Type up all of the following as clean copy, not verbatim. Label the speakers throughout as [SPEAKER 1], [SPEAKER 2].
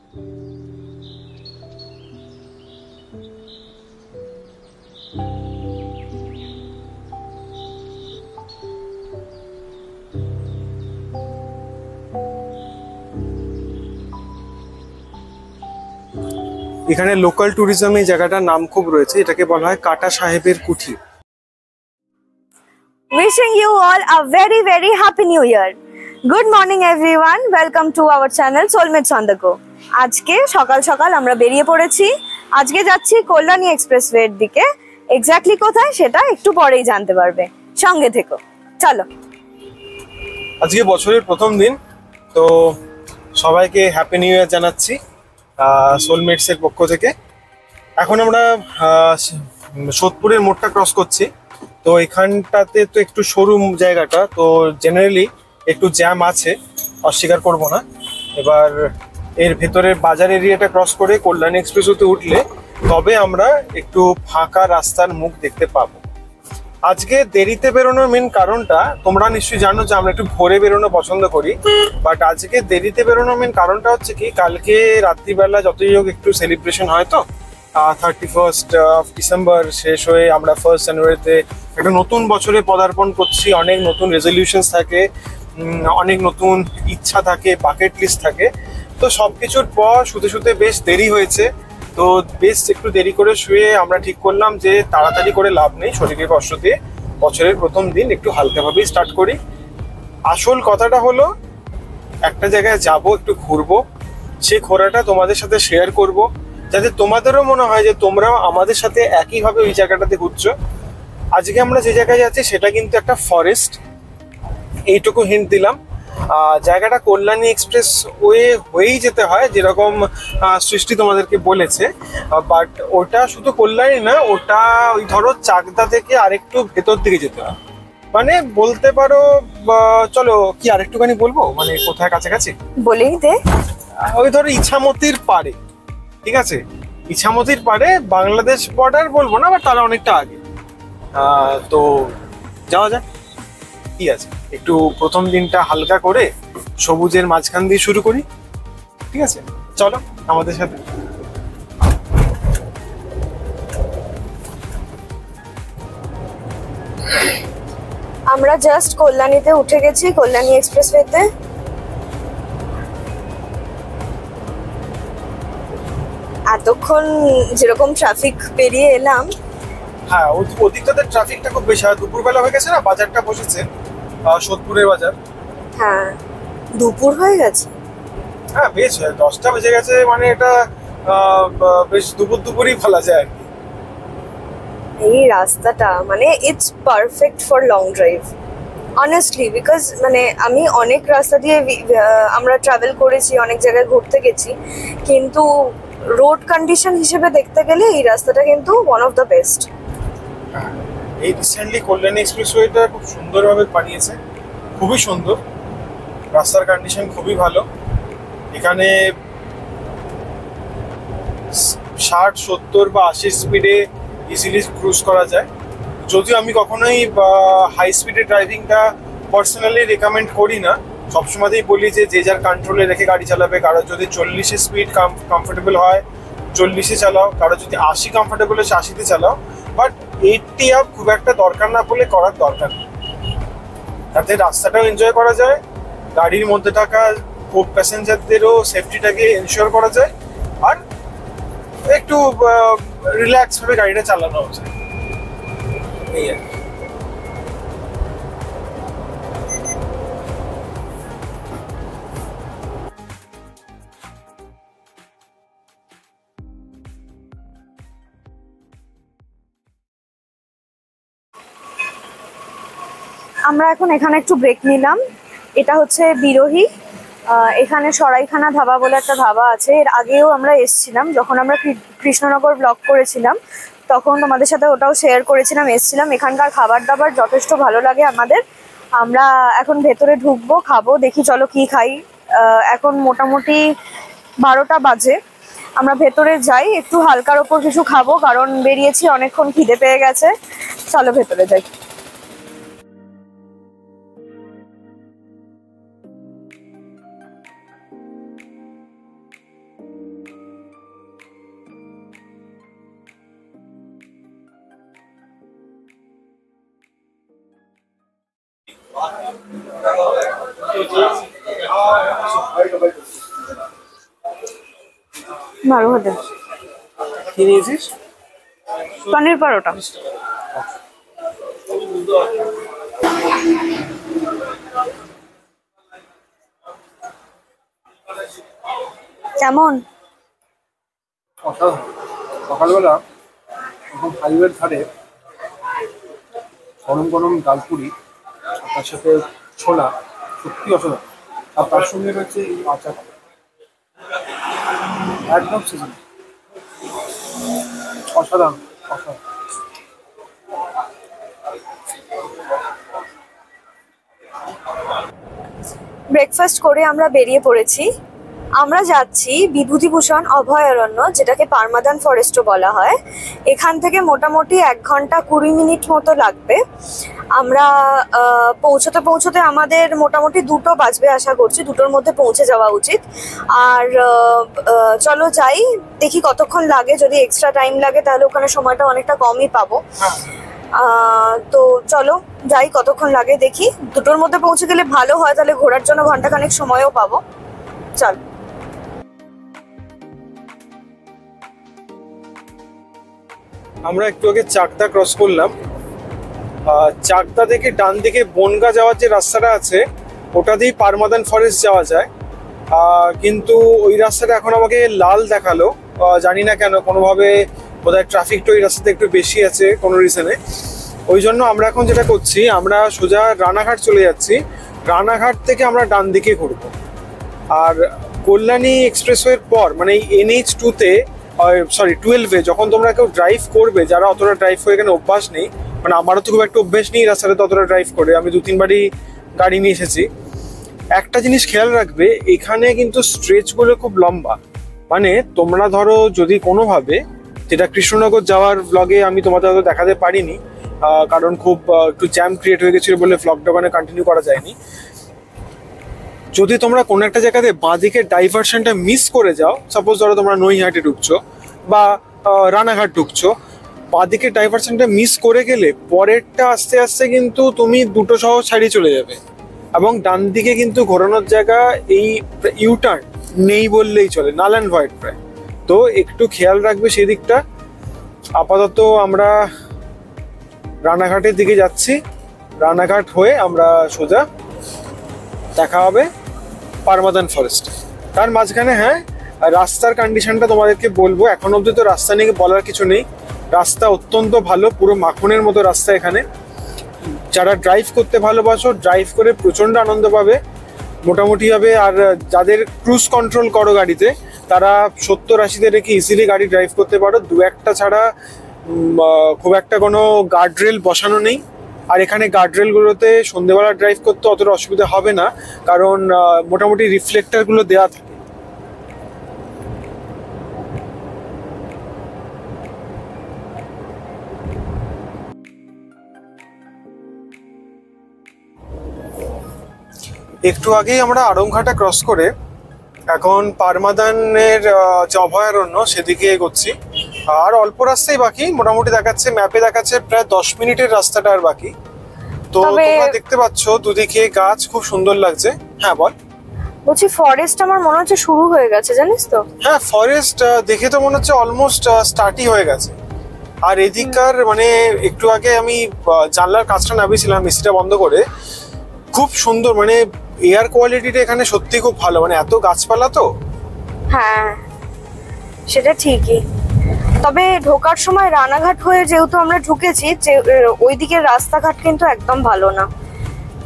[SPEAKER 1] এখানে local tourism এই জায়গাটার নাম খুব রয়েছে, এটাকে বলা হয় কাটা সাহেবের কুঠি।
[SPEAKER 2] Wishing you all a very very happy new year. Good morning everyone. Welcome to our channel Soulmates on the go. আজকে সকাল সকাল আমরা বেরিয়ে পড়েছি। আজকে যাচ্ছি কল্যাণী এক্সপ্রেসওয়ের দিকে। এক্স্যাক্টলি কোথায় সেটা একটু পরেই জানতে পারবে, সঙ্গে থেকো। চলো।
[SPEAKER 1] আজকে বছরের প্রথম দিন, তো সবাইকে হ্যাপি নিউ ইয়ার জানাচ্ছি সোলমেটসের পক্ষ থেকে। এখন আমরা সোদপুরের মোড়টা ক্রস করছি। তো এখানটাতে তো একটু সরু জায়গাটা, তো জেনারেলি একটু জ্যাম আছে, অস্বীকার করব না। এবার এর ভেতরের বাজার এরিয়াটা ক্রস করে কল্যাণী এক্সপ্রেসওয়েতে উঠলে তবে আমরা একটু ফাঁকা রাস্তার মুখ দেখতে পাবো। আজকে দেরিতে বেরোনোর মেন কারণটা তোমরা নিশ্চয়ই জানো যে আমরা একটু ভোরে বেরোনো পছন্দ করি, বাট আজকে দেরিতে বেরোনোর মেন কারণটা হচ্ছে কি, কালকে রাত্রিবেলা যতই হোক একটু সেলিব্রেশন হয়, তো 31st ডিসেম্বর শেষ হয়ে আমরা 1st জানুয়ারিতে একটা নতুন বছরে পদার্পণ করছি। অনেক নতুন রেজলিউশনস থাকে, অনেক নতুন ইচ্ছা থাকে, বাকেট লিস্ট থাকে। তো সবকিছুর পর শুতে শুতে বেশ দেরি হয়েছে। তো বেশ একটু দেরি করে শুয়ে আমরা ঠিক করলাম যে তাড়াতাড়ি করে লাভ নেই, শরীরে কষ্ট দিয়ে বছরের প্রথম দিন একটু হালকাভাবেই স্টার্ট করি। আসল কথাটা হলো একটা জায়গায় যাব, একটু ঘুরবো, সেই ঘোরাটা তোমাদের সাথে শেয়ার করব, যাতে তোমাদেরও মনে হয় যে তোমরাও আমাদের সাথে একইভাবে ওই জায়গাটাতে ঘুরছো। আজকে আমরা যে জায়গায় যাচ্ছি সেটা কিন্তু একটা ফরেস্ট, এইটুকু হিন্ট দিলাম। জায়গাটা কল্যাণী এক্সপ্রেস ওয়ে হয়েই যেতে হয়, যেরকম সৃষ্টি তোমাদেরকে বলেছে। বাট ওটা শুধু কল্যাণী না, ওটা ওই ধরো চাকদা থেকে আরেকটু ভেতর দিকে যেতে হয়। মানে বলতে পারো, চলো কি আরেকটুখানি বলবো, মানে কোথায় কাছাকাছি
[SPEAKER 2] বলেই দে।
[SPEAKER 1] ওই ধরো ইছামতির পাড়ে, ঠিক আছে? ইছামতির পাড়ে, বাংলাদেশ বর্ডার বলবো না, বাট তারা অনেকটা আগে। তো যাওয়া যাক, কি আছে। একটু প্রথম দিনটা হালকা করে সবুজের মাঝখান দিয়ে শুরু করি, ঠিক আছে? চলো আমাদের সাথে।
[SPEAKER 2] আমরা জাস্ট কল্যাণীতে উঠে গেছি, কল্যাণী এক্সপ্রেসওয়েতে। এতক্ষণ যেরকম ট্রাফিক পেরিয়ে এলাম,
[SPEAKER 1] হ্যাঁ ওদিকটাতে ট্রাফিকটা খুব বেশি। দুপুরবেলা হয়ে গেছে না, বাজারটা বসেছে, সোদপুরের বাজার।
[SPEAKER 2] হ্যাঁ দুপুর হয়ে গেছে।
[SPEAKER 1] হ্যাঁ বেশ 10টা বেজে গেছে, মানে এটা বেশ দুপুরই বলা যায় আর কি।
[SPEAKER 2] এই রাস্তাটা মানে it's perfect for long drive honestly, because মানে আমি অনেক রাস্তা দিয়ে আমরা ট্রাভেল করেছি, অনেক জায়গায় ঘুরতে গেছি, কিন্তু রোড কন্ডিশন হিসেবে দেখতে গেলে এই রাস্তাটা কিন্তু ওয়ান অফ দ্য বেস্ট।
[SPEAKER 1] এই রিসেন্টলি কল্যাণী এক্সপ্রেসওয়েটা খুব সুন্দরভাবে বানিয়েছে, খুবই সুন্দর। রাস্তার কন্ডিশন খুবই ভালো। এখানে 60, 70 বা 80 স্পিডে ইজিলি ক্রুজ করা যায়। যদিও আমি কখনোই হাই স্পিডে ড্রাইভিংটা পার্সোনালি রেকমেন্ড করি না, সবসময়তেই বলি যে যে যার কন্ট্রোলে রেখে গাড়ি চালাবে। কারো যদি 40 স্পিড কমফোর্টেবল হয় 40-এ চালাও, কারো যদি 80 কমফোর্টেবল হয় 80-তে চালাও, বাট 80 আপ খুব একটা দরকার না বলে করার দরকার নেই। তাতে রাস্তাটাও এনজয় করা যায়, গাড়ির মধ্যে থাকা কো প্যাসেঞ্জারদেরও সেফটিটাকে এনশিওর করা যায়, আর একটু রিল্যাক্স ভাবে গাড়িটা চালানো যায়। এই আর কি।
[SPEAKER 2] আমরা এখন এখানে একটু ব্রেক নিলাম। এটা হচ্ছে বিরোহী। এখানে সরাইখানা ধাবা বলে একটা ধাবা আছে। এর আগেও আমরা এসছিলাম, যখন আমরা কৃষ্ণনগর ব্লগ করেছিলাম তখন তোমাদের সাথে ওটাও শেয়ার করেছিলাম, এসছিলাম। এখানকার খাবার দাবার যথেষ্ট ভালো লাগে আমাদের। আমরা এখন ভেতরে ঢুকবো, খাবো, দেখি চলো কি খাই। এখন মোটামুটি 12টা বাজে। আমরা ভেতরে যাই, একটু হালকার ওপর কিছু খাবো, কারণ বেরিয়েছি অনেকক্ষণ, খিদে পেয়ে গেছে। চলো ভেতরে যাই। ভালো হতে
[SPEAKER 1] কি নিয়েছিস?
[SPEAKER 2] পনির পরোটা। কেমন?
[SPEAKER 1] অসাধারণ। সকালবেলা এখন হাইওয়ের ধারে গরম গরম ডালপুরি, তার সাথে ছোলা, সত্যি অসাধারণ। আর তার সঙ্গে রয়েছে এই আচারটা, একদম সিজন, অসাধারণ অসাধারণ।
[SPEAKER 2] ব্রেকফাস্ট করে আমরা বেরিয়ে পড়েছি। আমরা যাচ্ছি বিভূতিভূষণ অভয়ারণ্য, যেটাকে পারমাদান ফরেস্টও বলা হয়। এখান থেকে মোটামুটি 1 ঘন্টা 20 মিনিট মতো লাগবে। আমরা পৌঁছতে পৌঁছতে আমাদের মোটামুটি 2টো বাজবে আশা করছি, 2টোর মধ্যে পৌঁছে যাওয়া উচিত। আর চলো যাই, দেখি কতক্ষণ লাগে। যদি এক্সট্রা টাইম লাগে তাহলে ওখানে সময়টা অনেকটা কমই পাবো। তো চলো যাই, কতক্ষণ লাগে দেখি। 2টোর মধ্যে পৌঁছে গেলে ভালো হয়, তাহলে ঘোরার জন্য ঘন্টাখানেক সময়ও পাবো। চল।
[SPEAKER 1] আমরা একটু আগে চাকদা ক্রস করলাম। চাকদা থেকে ডান দিকে বনগা যাওয়ার যে রাস্তাটা আছে, ওটা দিয়েই পারমাদান ফরেস্ট যাওয়া যায়। কিন্তু ওই রাস্তাটা এখন আমাকে লাল দেখালো, জানি না কেন, কোনোভাবে বোধহয় ট্রাফিকটা ওই রাস্তাতে একটু বেশি আছে কোনো রিজনে। ওই জন্য আমরা এখন যেটা করছি, আমরা সোজা রানাঘাট চলে যাচ্ছি। রানাঘাট থেকে আমরা ডান দিকে ঘুরবো। আর কল্যাণী এক্সপ্রেসওয়ের পর, মানে এই NH2-তে, সরি 12-এ, যখন তোমরা কেউ ড্রাইভ করবে, যারা অতটা ড্রাইভ করে এখানে অভ্যাস নেই, মানে আমারও তো খুব একটা অভ্যাস নেই রাস্তাতে ততটা ড্রাইভ করে, আমি 2-3বারই গাড়ি নিয়ে এসেছি। একটা জিনিস খেয়াল রাখবে, এখানে কিন্তু স্ট্রেচগুলো খুব লম্বা। মানে তোমরা ধরো যদি কোনোভাবে, যেটা কৃষ্ণনগর যাওয়ার ব্লগে আমি তোমাদের হয়তো দেখাতে পারিনি, কারণ খুব একটু জ্যাম ক্রিয়েট হয়ে গেছিলো বলে ব্লগটা ওখানে কন্টিনিউ করা যায়নি। যদি তোমরা কোনো একটা জায়গাতে বাঁদিকের ডাইভারশনটা মিস করে যাও, সাপোজ ধরো তোমরা নৈহাটি ঢুকছো বা রানাঘাট ঢুকছো, বাঁদিকের ডাইভারশনটা মিস করে গেলে পরেরটা আস্তে আস্তে কিন্তু তুমি 2টো সহ ছাড়িয়ে চলে যাবে। এবং ডান দিকে কিন্তু ঘোরানোর জায়গা, এই ইউটার্ন নেই বললেই চলে, নাল অ্যান্ড ভয়েড প্রায়। তো একটু খেয়াল রাখবে সেই দিকটা। আপাতত আমরা রানাঘাটের দিকে যাচ্ছি। রানাঘাট হয়ে আমরা সোজা দেখা হবে পারমাদান ফরেস্ট। তার মাঝখানে হ্যাঁ, রাস্তার কন্ডিশনটা তোমাদেরকে বলবো। এখন অবধি তো রাস্তা নিয়ে বলার কিছু নেই, রাস্তা অত্যন্ত ভালো, পুরো মাখনের মতো রাস্তা এখানে। যারা ড্রাইভ করতে ভালোবাসো, ড্রাইভ করে প্রচণ্ড আনন্দ পাবে মোটামুটি হবে। আর যাদের ক্রুজ কন্ট্রোল করো গাড়িতে, তারা 70-80-তে রেখে ইজিলি গাড়ি ড্রাইভ করতে পারো। 2-1টা ছাড়া খুব একটা কোনো গার্ডরেল বসানো নেই। আর এখানে গার্ডরেলগুলোতে সন্ধ্যেবেলা ড্রাইভ করতে অতটা অসুবিধা হবে না, কারণ মোটামুটি রিফ্লেক্টারগুলো দেওয়া থাকে। একটু আগেই আমরা আড়ংঘাটা ক্রস করে এখন পারমাদানের যে অভয়ারণ্য সেদিকে এগোচ্ছি। আর অল্প রাস্তাই বাকি, মোটামুটি দেখাচ্ছে, ম্যাপে দেখাচ্ছে প্রায় 10 মিনিটের রাস্তাটা আর বাকি। তো তোমরা দেখতে পাচ্ছ দুদিকে গাছ, খুব সুন্দর লাগছে। হ্যাঁ বল।
[SPEAKER 2] বলছি ফরেস্ট আমার মনে হচ্ছে শুরু হয়ে গেছে, জানিস তো?
[SPEAKER 1] হ্যাঁ, ফরেস্ট দেখে তো মনে হচ্ছে অলমোস্ট স্টার্টই হয়ে গেছে। আর এদিককার মানে একটু আগে আমি জানলার কাজটা নামিয়েছিলাম এসিটা বন্ধ করে, খুব সুন্দর, মানে এয়ার কোয়ালিটিটা এখানে সত্যি খুব ভালো, মানে এত গাছপালা তো।
[SPEAKER 2] হ্যাঁ সেটা ঠিকই, তবে ঢোকার সময় রানাঘাট হয়ে যেহেতু আমরা ঢুকেছি, ওই দিকের রাস্তাঘাট কিন্তু একদম ভালো না।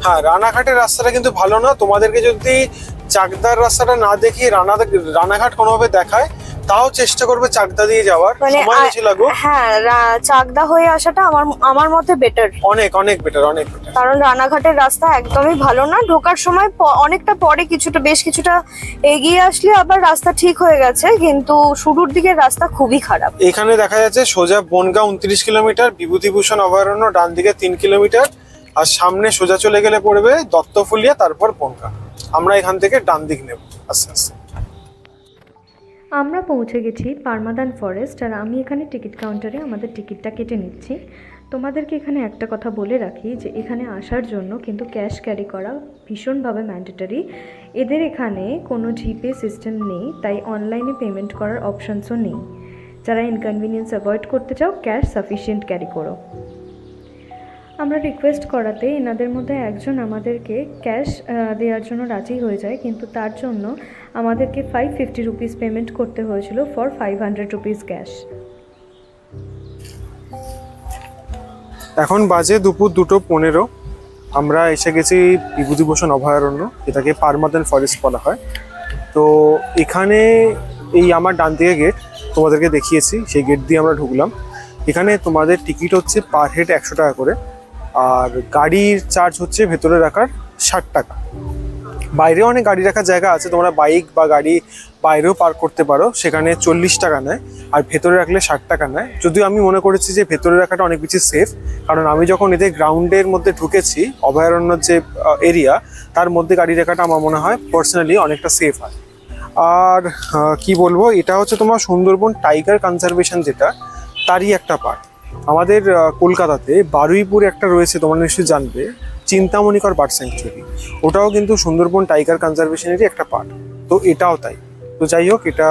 [SPEAKER 1] হ্যাঁ, রানাঘাটের রাস্তাটা কিন্তু ভালো না। তোমাদেরকে যদি চাকদার রাস্তাটা না দেখিয়ে রানাঘাট কোনোভাবে দেখায়, তাও চেষ্টা করবে চাকদা দিয়ে যাওয়ার, সময় বেশি লাগুক।
[SPEAKER 2] হ্যাঁ, চাকদা হয়ে আসাটা আমার মতে বেটার,
[SPEAKER 1] অনেক অনেক বেটার, অনেক বেটার।
[SPEAKER 2] কারণ রানাঘাটের রাস্তা একদমই ভালো না। ঢোকার সময় অনেকটা পরে বেশ কিছুটা এগিয়ে আসলে আবার রাস্তা ঠিক হয়ে গেছে, কিন্তু শুরুর দিকের রাস্তা খুবই খারাপ।
[SPEAKER 1] এখানে দেখা যাচ্ছে সোজা বনগা 29 কিলোমিটার, বিভূতিভূষণ অভয়ারণ্য ডান দিকে 3 কিলোমিটার, আর সামনে সোজা চলে গেলে পড়বে দত্তফুলিয়া, তারপর বনগা। আমরা এখান থেকে ডান দিক নেব আস্তে আস্তে।
[SPEAKER 3] আমরা পৌঁছে গেছি পারমাদান ফরেস্ট, আর আমি এখানে টিকিট কাউন্টারে আমাদের টিকিটটা কেটে নিচ্ছি। তোমাদেরকে এখানে একটা কথা বলে রাখি যে এখানে আসার জন্য কিন্তু ক্যাশ ক্যারি করা ভীষণভাবে ম্যান্ডেটরি। এদের এখানে কোনো জিপে সিস্টেম নেই, তাই অনলাইনে পেমেন্ট করার অপশানসও নেই। যারা ইনকনভিনিয়েন্স অ্যাভয়েড করতে চাও ক্যাশ সাফিসিয়েন্ট ক্যারি করো। আমরা রিকোয়েস্ট করাতে এনাদের মধ্যে একজন আমাদেরকে ক্যাশ দেওয়ার জন্য রাজি হয়ে যায়, কিন্তু তার জন্য আমাদেরকে 550 রুপিস পেমেন্ট করতে হয়েছিল ফর 500 রুপিস ক্যাশ।
[SPEAKER 1] এখন বাজে দুপুর 2:15। আমরা এসে গেছি বিভূতিভূষণ অভয়ারণ্য, এটাকে পারমানেন্ট ফরেস্ট বলা হয়। তো এখানে এই আমার ডান দিকে গেট তোমাদেরকে দেখিয়েছি, সেই গেট দিয়ে আমরা ঢুকলাম। এখানে তোমাদের টিকিট হচ্ছে পার হেড 100 টাকা করে, আর গাড়ির চার্জ হচ্ছে ভেতরে রাখার 60 টাকা। বাইরেও অনেক গাড়ি রাখার জায়গা আছে, তোমরা বাইক বা গাড়ি বাইরেও পার্ক করতে পারো, সেখানে 40 টাকা নেয়, আর ভেতরে রাখলে 60 টাকা নেয়। যদিও আমি মনে করেছি যে ভেতরে রাখাটা অনেক বেশি সেফ, কারণ আমি যখন এদের গ্রাউন্ডের মধ্যে ঢুকেছি, অভয়ারণ্যের যে এরিয়া তার মধ্যে গাড়ি রাখাটা আমার মনে হয় পার্সোনালি অনেকটা সেফ হয়। আর কি বলবো, এটা হচ্ছে তোমার সুন্দরবন টাইগার কনজারভেশন, যেটা তারই একটা পার্ট। আমাদের কলকাতাতে বারুইপুরে একটা রয়েছে, তোমরা নিশ্চয়ই জানবে, চিন্তামণিকর বার্ড স্যাংচুয়ারি। ওটাও কিন্তু সুন্দরবন টাইগার কনজারভেশনেরই একটা পার্ট, তো এটাও তাই। তো যাই হোক, এটা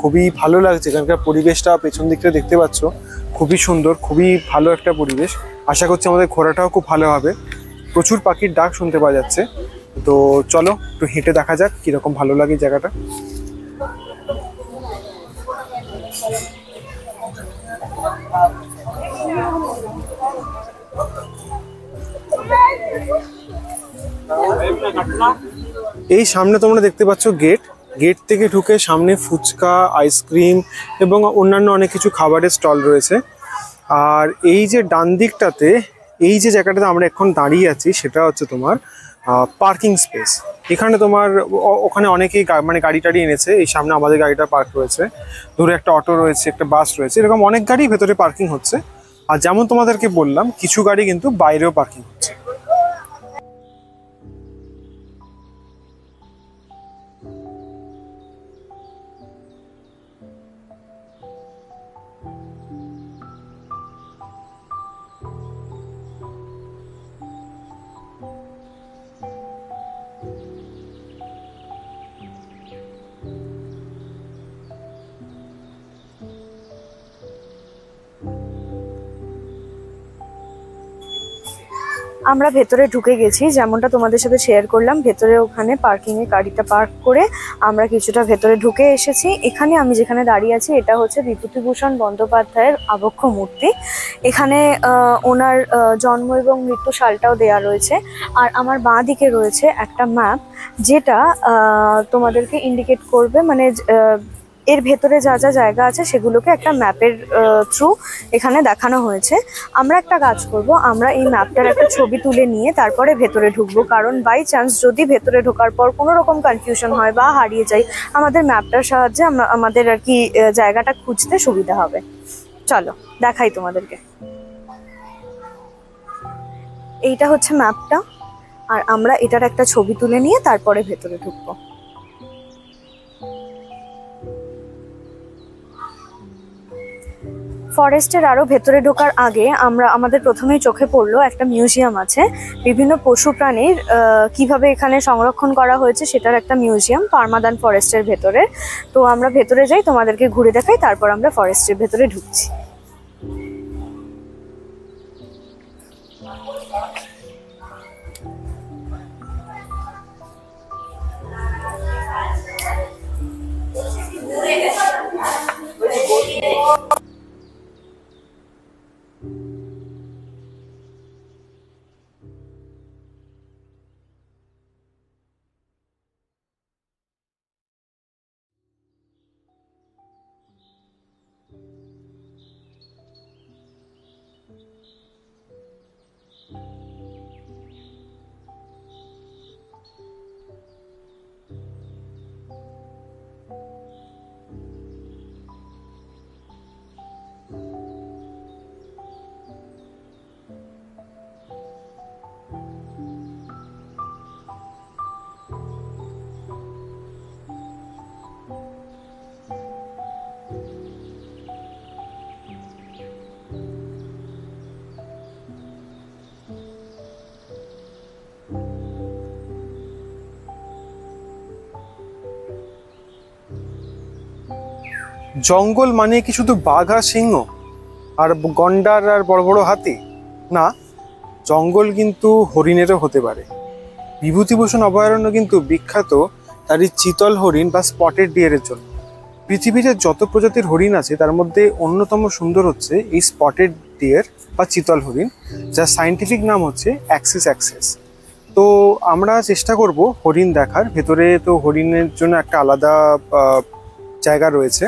[SPEAKER 1] খুবই ভালো লাগছে। এখানকার পরিবেশটা পেছন দিকটা দেখতে পাচ্ছ, খুবই সুন্দর, খুবই ভালো একটা পরিবেশ। আশা করছি আমাদের ঘোরাটাও খুব ভালো হবে। প্রচুর পাখির ডাক শুনতে পাওয়া যাচ্ছে। তো চলো একটু হেঁটে দেখা যাক কীরকম ভালো লাগে জায়গাটা। এই সামনে তোমরা দেখতে পাচ্ছ গেট। গেট থেকে ঢুকে সামনে ফুচকা, আইসক্রিম এবং অন্যান্য অনেক কিছু খাবারের স্টল রয়েছে। আর এই যে ডান দিকটাতে, এই যে জায়গাটাতে আমরা এখন দাঁড়িয়ে আছি, সেটা হচ্ছে তোমার পার্কিং স্পেস। এখানে তোমার ওখানে অনেকেই মানে গাড়ি টাড়ি এনেছে। এই সামনে আমাদের গাড়িটা পার্ক রয়েছে, দূরে একটা অটো রয়েছে, একটা বাস রয়েছে, এরকম অনেক গাড়ি ভেতরে পার্কিং হচ্ছে। আর যেমন তোমাদেরকে বললাম, কিছু গাড়ি কিন্তু বাইরেও পার্কিং হচ্ছে।
[SPEAKER 2] আমরা ভেতরে ঢুকে গেছি, যেমনটা তোমাদের সাথে শেয়ার করলাম। ভেতরে ওখানে পার্কিংয়ে গাড়িটা পার্ক করে আমরা কিছুটা ভেতরে ঢুকে এসেছি। এখানে আমি যেখানে দাঁড়িয়ে আছি, এটা হচ্ছে বিভূতিভূষণ বন্দ্যোপাধ্যায়ের আবক্ষ মূর্তি। এখানে ওনার জন্ম এবং মৃত্যু সালটাও দেয়া রয়েছে। আর আমার বাঁ দিকে রয়েছে একটা ম্যাপ, যেটা তোমাদেরকে ইন্ডিকেট করবে, মানে এর ভেতরে যা যা জায়গা আছে সেগুলোকে একটা ম্যাপের থ্রু এখানে দেখানো হয়েছে। আমরা একটা কাজ করব, আমরা এই ম্যাপটার একটা ছবি তুলে নিয়ে তারপরে ভেতরে ঢুকবো, কারণ বাই চান্স যদি ভেতরে ঢোকার পর কোনো রকম কনফিউশন হয় বা হারিয়ে যাই, আমাদের ম্যাপটার সাহায্যে আমাদের আর কি জায়গাটা খুঁজতে সুবিধা হবে। চলো দেখাই তোমাদেরকে। এইটা হচ্ছে ম্যাপটা, আর আমরা এটার একটা ছবি তুলে নিয়ে তারপরে ভেতরে ঢুকবো। ফরেস্টের আরো ভেতরে ঢোকার আগে আমাদের প্রথমেই চোখে পড়লো একটা মিউজিয়াম আছে। বিভিন্ন পশু প্রাণীর কিভাবে এখানে সংরক্ষণ করা হয়েছে সেটার একটা মিউজিয়াম, পারমাদান ফরেস্টের ভেতরে। তো আমরা ভেতরে যাই, তোমাদেরকে ঘুরে দেখাই, তারপর আমরা ফরেস্টের ভেতরে ঢুকছি।
[SPEAKER 1] জঙ্গল মানে কি শুধু বাঘ আর সিংহ আর গন্ডার আর বড় বড় হাতি? না, জঙ্গল কিন্তু হরিণেরও হতে পারে। বিভূতিভূষণ অভয়ারণ্য কিন্তু বিখ্যাত তার এই চিতল হরিণ বা স্পটেড ডিয়ারের জন্য। পৃথিবীতে যত প্রজাতির হরিণ আছে তার মধ্যে অন্যতম সুন্দর হচ্ছে এই স্পটেড ডিয়ার বা চিতল হরিণ, যার সায়েন্টিফিক নাম হচ্ছে অ্যাক্সিস অ্যাক্সেস। তো আমরা চেষ্টা করব হরিণ দেখার। ভেতরে তো হরিণের জন্য একটা আলাদা জায়গা রয়েছে,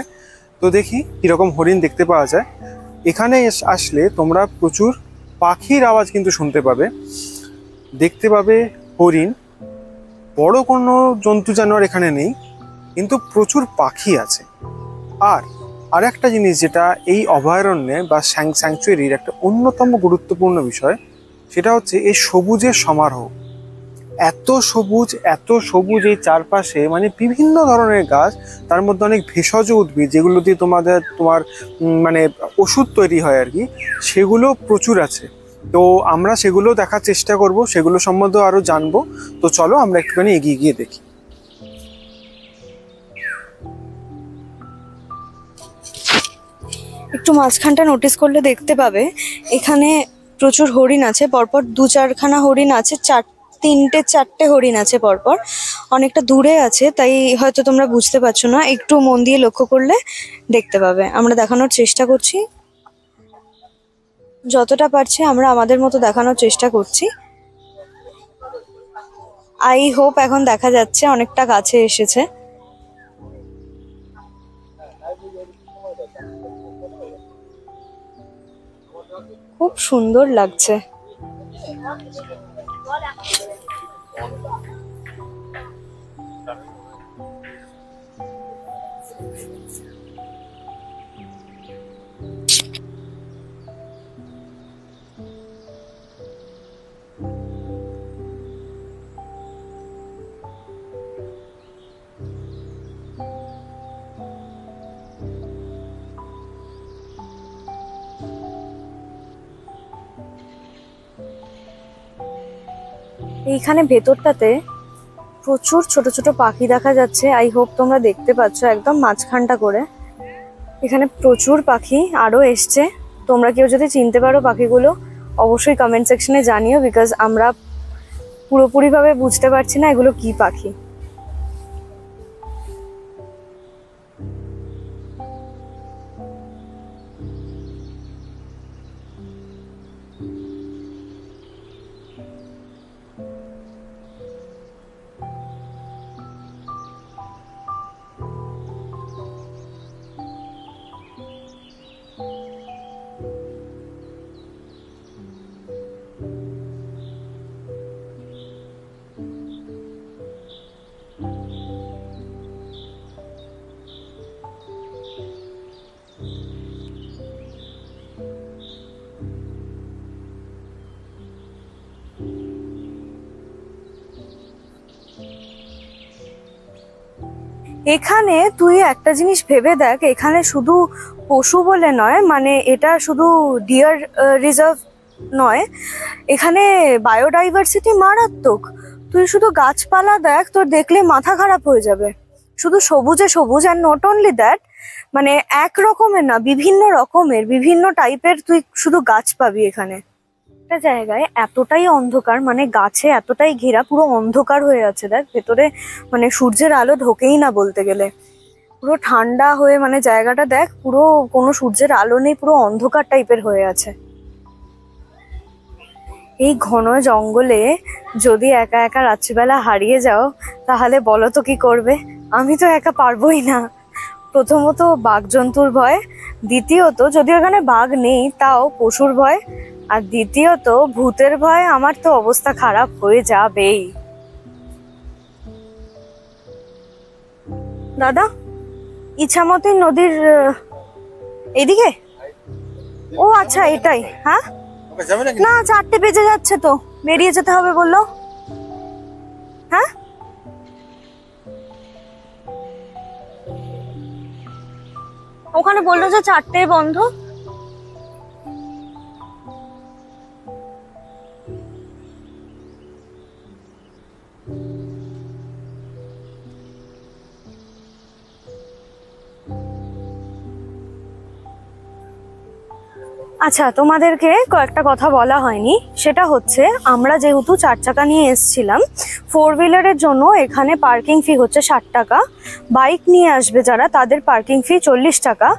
[SPEAKER 1] তো দেখি কীরকম হরিণ দেখতে পাওয়া যায়। এখানে আসলে তোমরা প্রচুর পাখির আওয়াজ কিন্তু শুনতে পাবে, দেখতে পাবে হরিণ। বড় কোনো জন্তু জানোয়ার এখানে নেই, কিন্তু প্রচুর পাখি আছে। আর একটা জিনিস যেটা এই অভয়ারণ্যে বা স্যাংচুয়ারির একটা অন্যতম গুরুত্বপূর্ণ বিষয়, সেটা হচ্ছে এই সবুজের সমারোহ। এত সবুজ এই চারপাশে, মানে বিভিন্ন ধরনের গাছ, তার মধ্যে অনেক ভেষজ উদ্ভিদ যেগুলো দিয়ে তোমার মানে ওষুধ তৈরি হয় আর কি, সেগুলো প্রচুর আছে। তো আমরা সেগুলো দেখার চেষ্টা করব, সেগুলো সম্বন্ধে আরো জানবো। তো চলো আমরা একটুখানি এগিয়ে গিয়ে দেখি।
[SPEAKER 2] একটু মাঝখানটা নোটিস করলে দেখতে পাবে এখানে প্রচুর হরিণ আছে। পরপর 2-4খানা হরিণ আছে, 3-4টে হরিণ আছে পরপর, অনেকটা দূরে আছে, তাই হয়তো তোমরা বুঝতে পারছো না। একটু মন দিয়ে লক্ষ্য করলে দেখতে পাবে। আমরা দেখানোর চেষ্টা করছি, যতটা পারছি আমরা আমাদের মতো দেখানোর চেষ্টা করছি। আই হোপ এখন দেখা যাচ্ছে, অনেকটা কাছে এসেছে। খুব সুন্দর লাগছে। এইখানে ভেতরটাতে প্রচুর ছোট ছোট পাখি দেখা যাচ্ছে। আই হোপ তোমরা দেখতে পাচ্ছ একদম মাঝখানটা করে। এখানে প্রচুর পাখি আরো এসছে। তোমরা কেউ যদি চিনতে পারো পাখিগুলো অবশ্যই কমেন্ট সেকশনে জানিও, বিকজ আমরা পুরোপুরিভাবে বুঝতে পারছি না এগুলো কি পাখি। এখানে তুই একটা জিনিস ভেবে দেখ, এখানে শুধু পশু বলে নয়, মানে এটা শুধু ডিয়ার রিজার্ভ নয়, এখানে বায়োডাইভার্সিটি মারাত্মক। তুই শুধু গাছপালা দেখ, তোর দেখলে মাথা খারাপ হয়ে যাবে। শুধু সবুজে সবুজ। আর নট অনলি দ্যাট, মানে এক রকমের না, বিভিন্ন রকমের বিভিন্ন টাইপের তুই শুধু গাছ পাবি এখানে। একটা জায়গায় এতটাই অন্ধকার, মানে গাছে এতটাই ঘেরা, পুরো অন্ধকার হয়ে আছে। দেখ ভেতরে মানে সূর্যের আলো ঢোকেই না বলতে গেলে। পুরো ঠান্ডা হয়ে মানে জায়গাটা দেখ, পুরো কোনো সূর্যের আলো নেই, পুরো অন্ধকার টাইপের হয়ে আছে। এই ঘন জঙ্গলে যদি একা একা রাত্রিবেলা হারিয়ে যাও, তাহলে বলো তো কি করবে? আমি তো একা পারবোই না। প্রথমত বাঘ জন্তুর ভয়, দ্বিতীয়ত যদি ওখানে বাঘ নেই তাও পশুর ভয়, আর দ্বিতীয়ত ভূতের ভয়। আমার তো অবস্থা খারাপ হয়ে যাবেই। দাদা, ইছামতি নদীর এদিকে? ও আচ্ছা, এটাই। হ্যাঁ না, 4টে বেজে যাচ্ছে তো, বেরিয়ে যেতে হবে বললো। হ্যাঁ ওখানে বললো যে 4টে বন্ধ। আচ্ছা, তোমাদেরকে কয়েকটা কথা বলা হয়নি, সেটা হচ্ছে আমরা যেহেতু 4 চাকা নিয়ে এসেছিলাম, 4 হুইলারের জন্য এখানে পার্কিং ফি হচ্ছে 60 টাকা। বাইক নিয়ে আসবে যারা, তাদের পার্কিং ফি 40 টাকা।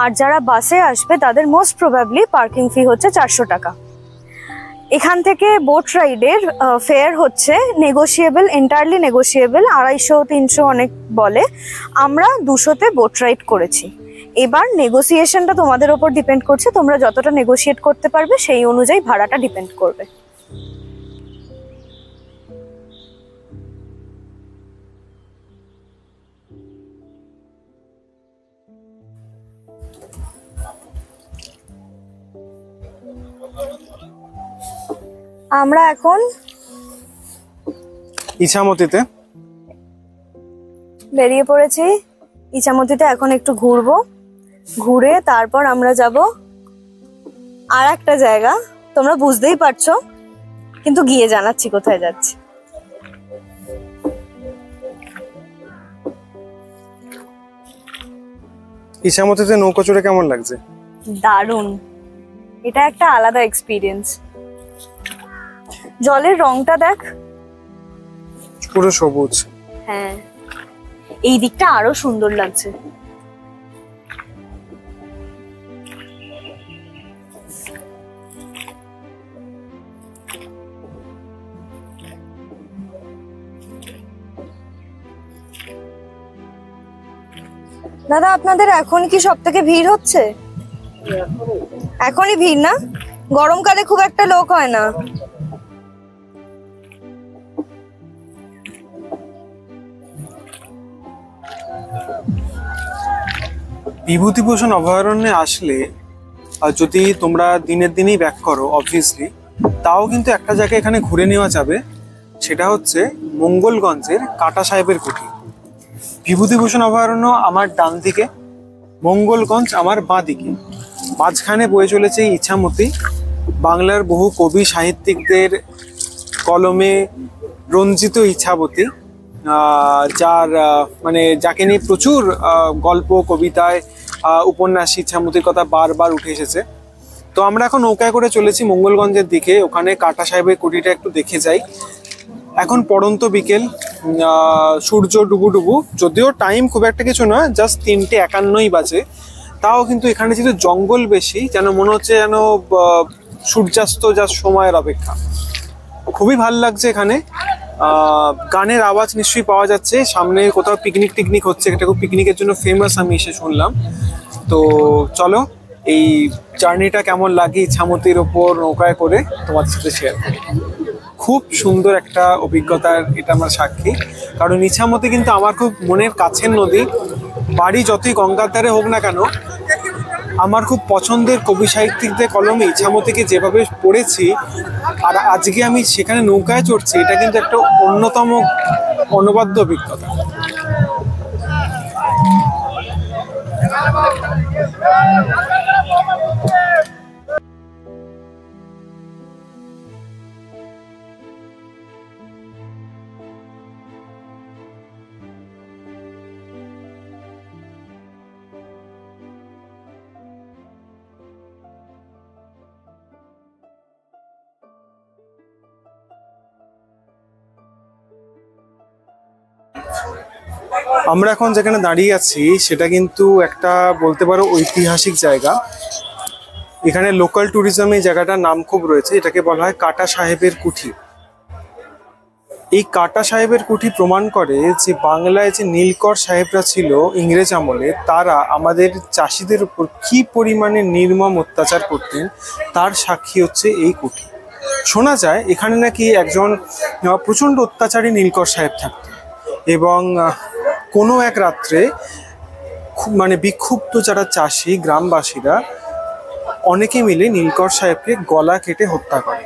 [SPEAKER 2] আর যারা বাসে আসবে তাদের মোস্ট প্রবাবলি পার্কিং ফি হচ্ছে 400 টাকা। এখান থেকে বোট রাইডের ফেয়ার হচ্ছে নেগোশিয়েবল, এন্টায়ারলি নেগোশিয়েবল, 250-300 অনেক বলে। আমরা 200-তে বোট রাইড করেছি। এবার নেগোসিয়েশনটা তোমাদের ওপর ডিপেন্ড করছে, তোমরা যতটা নেগোশিয়েট করতে পারবে সেই অনুযায়ী ভাড়াটা ডিপেন্ড করবে। আমরা এখন
[SPEAKER 1] ইছামতিতে
[SPEAKER 2] বেরিয়ে পড়েছি। ইছামতিতে এখন একটু ঘুরবো, ঘুরে তারপর আমরা যাব আর একটা জায়গা, তোমরা বুঝতেই পারছো, কিন্তু গিয়ে জানাচ্ছি কোথায় যাচ্ছি।
[SPEAKER 1] ইছামতিতে নৌকো চড়ে কেমন লাগছে?
[SPEAKER 2] দারুণ, এটা একটা আলাদা এক্সপিরিয়েন্স। জলের রংটা দেখ,
[SPEAKER 1] পুরো সবুজ।
[SPEAKER 2] হ্যাঁ, এই দিকটা আরো সুন্দর লাগছে। দাদা, আপনাদের এখন কি সব থেকে ভিড় হচ্ছে? এখনই ভিড় না? গরমকালে খুব একটা লোক হয় না।
[SPEAKER 1] বিভূতিভূষণ অভয়ারণ্যে আসলে যদি তোমরা দিনের দিনই ব্যাক করো অবভিয়াসলি, তাও কিন্তু একটা জায়গায় এখানে ঘুরে নেওয়া যাবে, সেটা হচ্ছে মঙ্গলগঞ্জের কাটা সাহেবের কুঠি। বিভূতিভূষণ অভয়ারণ্য আমার ডান দিকে, মঙ্গলগঞ্জ আমার বাঁ দিকে, মাঝখানে বয়ে চলেছে ইছামতি, বাংলার বহু কবি সাহিত্যিকদের কলমে রঞ্জিত ইছামতি, যার মানে যাকে নিয়ে প্রচুর গল্প, কবিতায়, উপন্যাস ইছামতির কথা বারবার উঠে এসেছে। তো আমরা এখন নৌকায় করে চলেছি মঙ্গলগঞ্জের দিকে, ওখানে কাটা সাহেবের কুটিটা একটু দেখে যাই। এখন পড়ন্ত বিকেল, সূর্য ডুবু, যদিও টাইম খুব একটা কিছু নয়, জাস্ট 3:51 বাজে, তাও কিন্তু এখানে যেহেতু জঙ্গল বেশি, যেন মনে হচ্ছে যেন সূর্যাস্ত যার সময়ের অপেক্ষা। খুবই ভাল লাগছে এখানে। গানের আওয়াজ নিশ্চয়ই পাওয়া যাচ্ছে, সামনে কোথাও পিকনিক হচ্ছে, এটা খুব পিকনিকের জন্য ফেমাস, আমি এসে শুনলাম। তো চলো এই জার্নিটা কেমন লাগে ইছামতির ওপর নৌকায় করে তোমাদের সাথে শেয়ার করি। খুব সুন্দর একটা অভিজ্ঞতার এটা আমার সাক্ষী, কারণ ইছামতি কিন্তু আমার খুব মনের কাছের নদী। বাড়ি যতই গঙ্গার ধারে হোক না কেন, আমার খুব পছন্দের কবি সাহিত্যিকদের কলমে ইছামতিকে যেভাবে পড়েছি, আর আজকে আমি সেখানে নৌকায় চড়ছি, এটা কিন্তু একটা অন্যতম অনবদ্য অভিজ্ঞতা। আমরা এখন যেখানে দাঁড়িয়ে আছি সেটা কিন্তু একটা বলতে পারো ঐতিহাসিক জায়গা। এখানে লোকাল ট্যুরিজমে এই জায়গাটার নাম খুব রয়েছে, এটাকে বলা হয় কাটা সাহেবের কুঠি। এই কাটা সাহেবের কুঠি প্রমাণ করে যে বাংলায় যে নীলকর সাহেবরা ছিল ইংরেজ আমলে, তারা আমাদের চাষিদের উপর কি পরিমাণে নির্মম অত্যাচার করতেন তার সাক্ষী হচ্ছে এই কুঠি। শোনা যায় এখানে নাকি একজন প্রচণ্ড অত্যাচারী নীলকর সাহেব থাকতেন, এবং কোনো এক রাত্রে মানে বিক্ষুব্ধ যারা চাষি গ্রামবাসীরা অনেকে মিলে নীলকর সাহেবকে গলা কেটে হত্যা করে,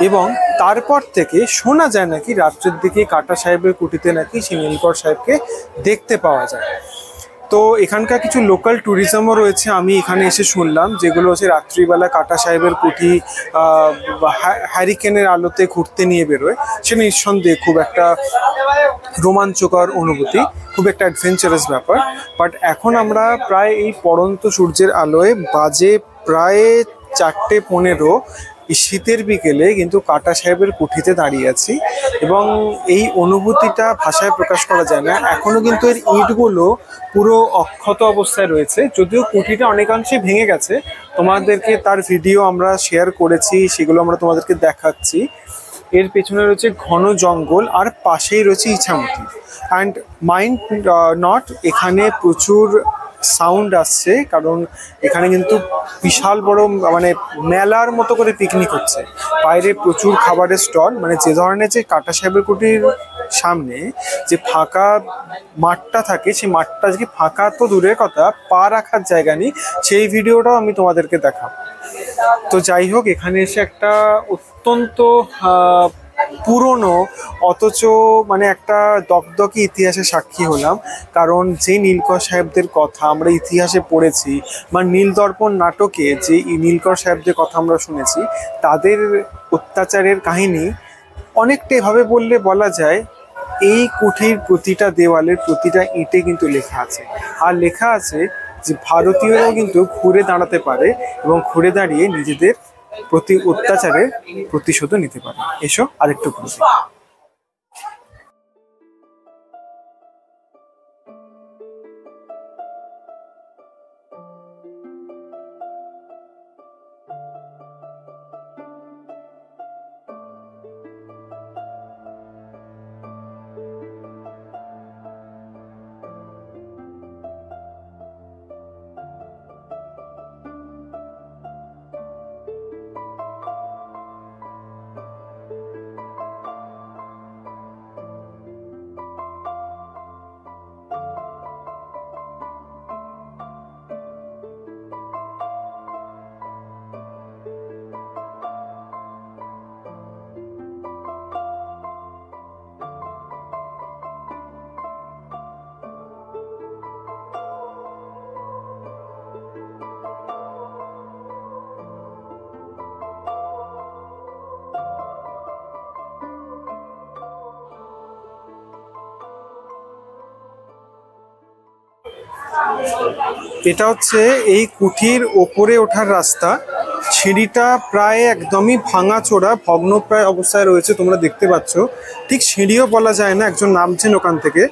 [SPEAKER 1] এবং তারপর থেকে শোনা যায় নাকি রাত্রের দিকে কাটা সাহেবের কুঠিতে নাকি সেই নীলকর সাহেবকে দেখতে পাওয়া যায়। তো এখানকার কিছু লোকাল ট্যুরিজমও রয়েছে, আমি এখানে এসে শুনলাম, যেগুলো হচ্ছে রাত্রিবেলা কাটা সাহেবের কুঠি হ্যারিকেনের আলোতে ঘুরতে নিয়ে বেরোয়। সে নিঃসন্দেহে খুব একটা রোমাঞ্চকর অনুভূতি, খুব একটা অ্যাডভেঞ্চারাস ব্যাপার। বাট এখন আমরা প্রায় এই পড়ন্ত সূর্যের আলোয়, বাজে প্রায় 4:15 এই শীতের বিকেলে কিন্তু কাটা সাহেবের কুঠিতে দাঁড়িয়ে আছি এবং এই অনুভূতিটা ভাষায় প্রকাশ করা যায় না। এখনো কিন্তু এর ইটগুলো পুরো অক্ষত অবস্থায় রয়েছে, যদিও কুঠিটা অনেকাংশে ভেঙে গেছে। তোমাদেরকে তার ভিডিও আমরা শেয়ার করেছি, সেগুলো আমরা তোমাদেরকে দেখাচ্ছি। এর পেছনে রয়েছে ঘন জঙ্গল আর পাশেই রয়েছে ইছামতি। অ্যান্ড মাইন্ড নট, এখানে প্রচুর সাউন্ড আসছে কারণ এখানে কিন্তু বিশাল বড় মানে মেলার মতো করে পিকনিক হচ্ছে। বাইরে প্রচুর খাবারের স্টল, মানে যে ধরনের যে কাটা সাহেবের কুটির সামনে যে ফাঁকা মাঠটা থাকে, সেই মাঠটা আজকে ফাঁকা তো দূরের কথা, পা রাখার জায়গা নেই। সেই ভিডিওটাও আমি তোমাদেরকে দেখাবো। তো যাই হোক, এখানে এসে একটা অত্যন্ত পুরনো অথচ মানে একটা দগদগে ইতিহাসের সাক্ষী হলাম। কারণ যে নীলকর সাহেবদের কথা আমরা ইতিহাসে পড়েছি বা নীলদর্পণ নাটকে যে নীলকর সাহেবদের কথা আমরা শুনেছি, তাদের অত্যাচারের কাহিনী অনেকটা এভাবে বললে বলা যায় এই কুঠির প্রতিটা দেওয়ালের প্রতিটা ইঁটে কিন্তু লেখা আছে। আর লেখা আছে যে ভারতীয়রাও কিন্তু ঘুরে দাঁড়াতে পারে এবং ঘুরে দাঁড়িয়ে নিজেদের প্রতি অত্যাচারের প্রতিশোধ নিতে পারে। এসো আরেকটু বলছি। এটা হচ্ছে এই কুঠির ওপরে ওঠার রাস্তা। সিঁড়িটা প্রায় একদমই ভাঙাচোরা ভগ্নপ্রায় অবস্থায় রয়েছে, তোমরা দেখতে পাচ্ছ। ঠিক সিঁড়িও বলা যায় না, একজন নামছেন ওখান থেকে।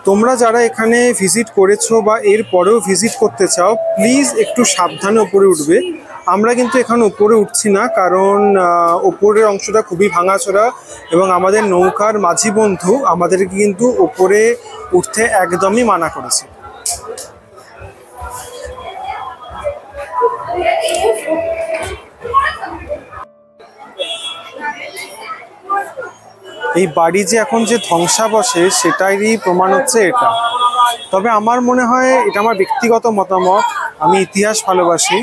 [SPEAKER 1] তোমরা যারা এখানে ভিজিট করেছো বা এর পরেও ভিজিট করতে চাও, প্লিজ একটু সাবধানে ওপরে উঠবে। আমরা কিন্তু এখানে উপরে উঠছি না, কারণ ওপরের অংশটা খুবই ভাঙাচোরা এবং আমাদের নৌকার মাঝি বন্ধু আমাদেরকে কিন্তু ওপরে উঠতে একদমই মানা করেছে। এই বাড়ি যে এখন যে ধ্বংসাবশেষ সেটারই প্রমাণ হচ্ছে এটা। তবে আমার মনে হয়, এটা আমার ব্যক্তিগত মতামত, আমি ইতিহাস ভালোবাসি,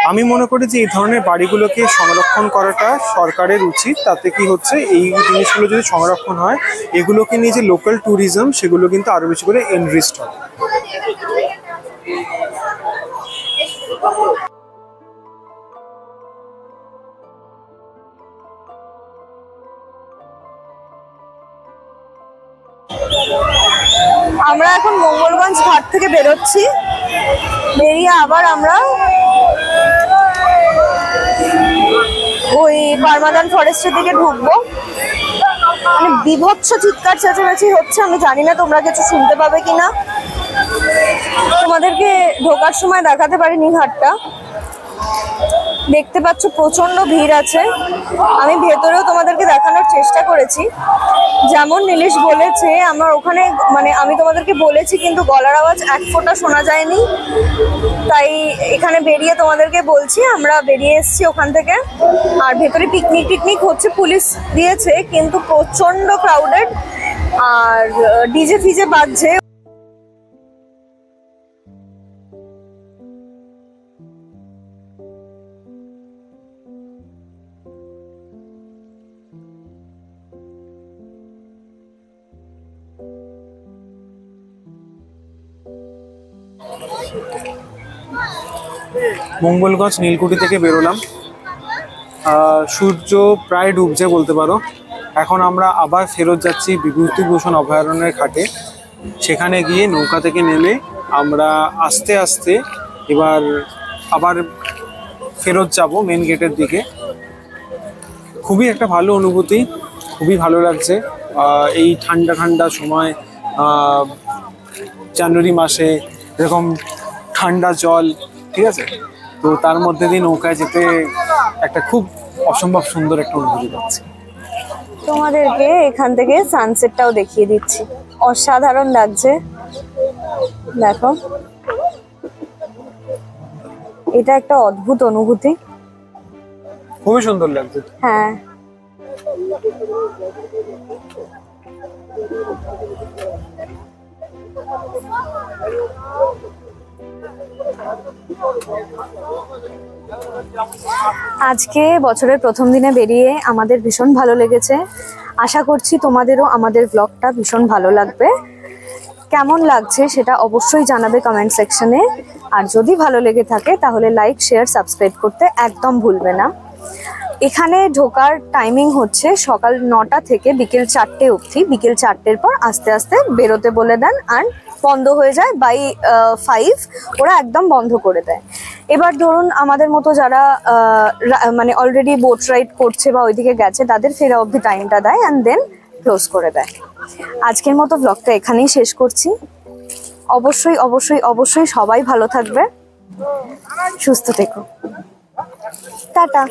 [SPEAKER 1] আমি মনে করি যে এই ধরনের বাড়িগুলোকে সংরক্ষণ করাটা সরকারের উচিত। তাতে কি হচ্ছে, এই জিনিসগুলো যদি সংরক্ষণ হয়, এগুলোকে নিয়ে যে লোকাল ট্যুরিজম সেগুলো কিন্তু আরো বেশি করে এনরিচড হবে।
[SPEAKER 2] আমরা এখন মঙ্গলগঞ্জ ঘাট থেকে বেরোচ্ছি, বেরিয়ে আবার আমরা ওই পারমাদান ফরেস্টের দিকে ঢুকবো। মানে বিভৎস চিৎকার চেঁচামেচি হচ্ছে, আমি জানি না তোমরা কিছু শুনতে পাবে কিনা। তোমাদেরকে ঢোকার সময় দেখাতে পারিনি ঘাটটা, দেখতে পাচ্ছ প্রচন্ড ভিড় আছে। আমি ভেতরেও তোমাদেরকে দেখানোর চেষ্টা করেছি, যেমন নীলিশ বলেছে আমার ওখানে, মানে আমি তোমাদেরকে বলেছি কিন্তু গলার আওয়াজ এক ফোঁটা শোনা যায়নি, তাই এখানে বেরিয়ে তোমাদেরকে বলছি। আমরা বেরিয়ে এসেছি ওখান থেকে, আর ভেতরে পিকনিক হচ্ছে, পুলিশ দিয়েছে কিন্তু প্রচন্ড ক্রাউডেড আর ডিজে ফিজে বাজছে।
[SPEAKER 1] মঙ্গলগঞ্জ নীলকুঠি থেকে বেরোলাম, সূর্য প্রায় ডুবছে বলতে পারো। এখন আমরা আবার ফেরত যাচ্ছি বিভূতিভূষণ অভয়ারণ্যের ঘাটে। সেখানে গিয়ে নৌকা থেকে নেমে আমরা আস্তে আস্তে এবার আবার ফেরত যাব মেন গেটের দিকে। খুবই একটা ভালো অনুভূতি, খুবই ভালো লাগছে। এই ঠান্ডা ঠান্ডা সময়, জানুয়ারি মাসে এরকম ঠান্ডা জল, ঠিক আছে, তো তার মধ্যে দিয়ে নৌকায় যেতে একটা খুব অসম্ভব সুন্দর একটা অনুভূতি পাচ্ছি।
[SPEAKER 2] তোমাদেরকে এখান থেকে সানসেটটাও দেখিয়ে দিচ্ছি, অসাধারণ লাগছে। দেখো, এটা একটা অদ্ভুত অনুভূতি।
[SPEAKER 1] খুবই সুন্দর লাগছে।
[SPEAKER 2] হ্যাঁ, আজকে বছরের প্রথম দিনে বেরিয়ে আমাদের ভীষণ ভালো লেগেছে। আশা করছি তোমাদেরও আমাদের ব্লগটা ভীষণ ভালো লাগবে। কেমন লাগছে সেটা অবশ্যই জানাবে কমেন্ট সেকশনে। আর যদি ভালো লেগে থাকে তাহলে লাইক, শেয়ার, সাবস্ক্রাইব করতে একদম ভুলবে না। এখানে ঢোকার টাইমিং হচ্ছে সকাল 9টা থেকে বিকেল 4টে অবধি। বিকেল 4টের পর আস্তে আস্তে বেরোতে বলে দেন, আর বন্ধ হয়ে যায় বাই 5। ওরা একদম বন্ধ করে দেয়। এবার ধরুন আমাদের মতো যারা মানে অলরেডি বোট রাইড করছে বা ওইদিকে গেছে, তাদের ফেরা অবধি টাইমটা দেয় অ্যান্ড দেন ক্লোজ করে দেয়। আজকের মতো ব্লগটা এখানেই শেষ করছি। অবশ্যই অবশ্যই অবশ্যই সবাই ভালো থাকবে, সুস্থ থেকো। টাটা।